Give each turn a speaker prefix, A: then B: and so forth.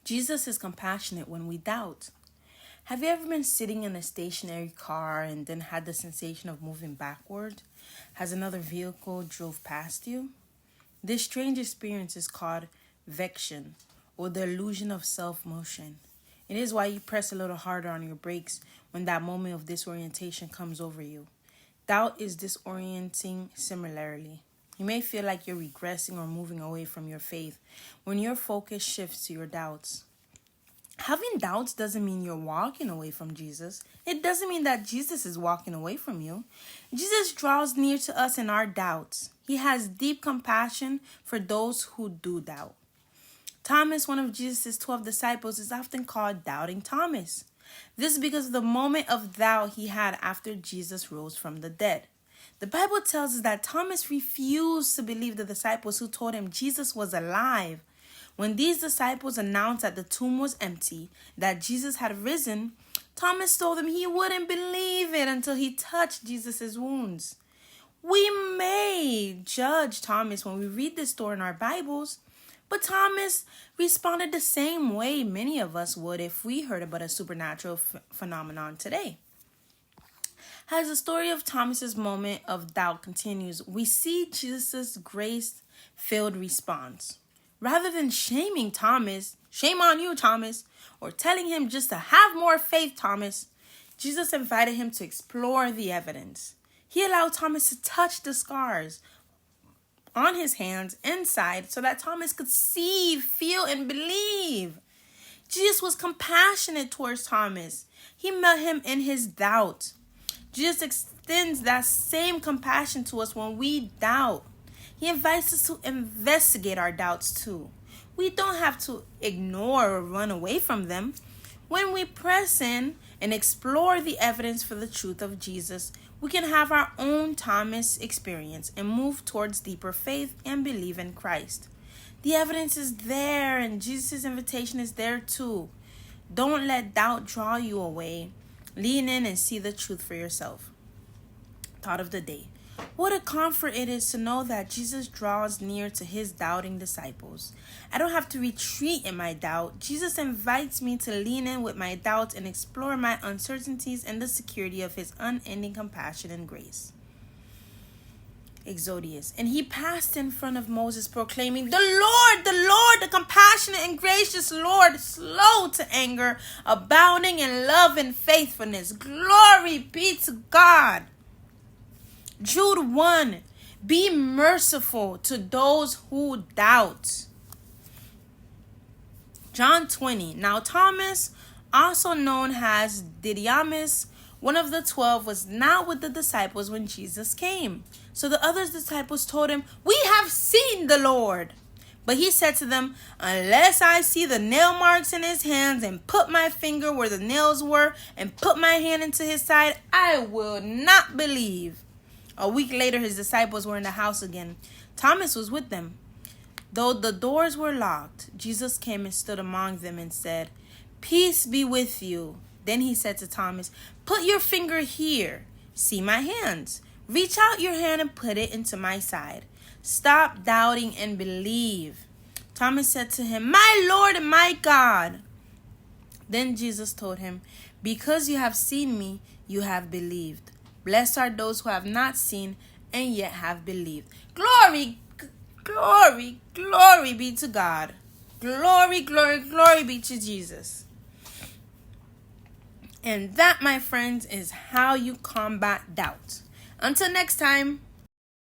A: Jesus is compassionate when we doubt. Have you ever been sitting in a stationary car and then had the sensation of moving backward? Has another vehicle drove past you? This strange experience is called vection, or the illusion of self-motion. It is why you press a little harder on your brakes when that moment of disorientation comes over you. Doubt is disorienting similarly. You may feel like you're regressing or moving away from your faith when your focus shifts to your doubts. Having doubts doesn't mean you're walking away from Jesus. It doesn't mean that Jesus is walking away from you. Jesus draws near to us in our doubts. He has deep compassion for those who do doubt. Thomas, one of Jesus' 12 disciples, is often called Doubting Thomas. This is because of the moment of doubt he had after Jesus rose from the dead. The Bible tells us that Thomas refused to believe the disciples who told him Jesus was alive. When these disciples announced that the tomb was empty, that Jesus had risen, Thomas told them he wouldn't believe it until he touched Jesus' wounds. We may judge Thomas when we read this story in our Bibles, but Thomas responded the same way many of us would if we heard about a supernatural phenomenon today. As the story of Thomas's moment of doubt continues, we see Jesus' grace-filled response. Rather than shaming Thomas, shame on you, Thomas, or telling him just to have more faith, Thomas, Jesus invited him to explore the evidence. He allowed Thomas to touch the scars on his hands inside so that Thomas could see, feel, and believe. Jesus was compassionate towards Thomas. He met him in his doubt. Jesus extends that same compassion to us when we doubt. He invites us to investigate our doubts too. We don't have to ignore or run away from them. When we press in and explore the evidence for the truth of Jesus, we can have our own Thomas experience and move towards deeper faith and believe in Christ. The evidence is there and Jesus' invitation is there too. Don't let doubt draw you away. Lean in and see the truth for yourself. Thought of the day. What a comfort it is to know that Jesus draws near to his doubting disciples. I don't have to retreat in my doubt. Jesus invites me to lean in with my doubts and explore my uncertainties in the security of his unending compassion and grace. Exodus. And he passed in front of Moses, proclaiming, the Lord, the compassionate and gracious Lord, slow to anger, abounding in love and faithfulness. Glory be to God. Jude 1. Be merciful to those who doubt. John 20. Now Thomas, also known as Didymus, one of the 12, was not with the disciples when Jesus came. So the other disciples told him, we have seen the Lord. But he said to them, unless I see the nail marks in his hands and put my finger where the nails were and put my hand into his side, I will not believe. A week later, his disciples were in the house again. Thomas was with them. Though the doors were locked, Jesus came and stood among them and said, peace be with you. Then he said to Thomas, put your finger here. See my hands. Reach out your hand and put it into my side. Stop doubting and believe. Thomas said to him, my Lord and my God. Then Jesus told him, because you have seen me, you have believed. Blessed are those who have not seen and yet have believed. Glory, glory, glory be to God. Glory, glory, glory be to Jesus. And that, my friends, is how you combat doubt. Until next time.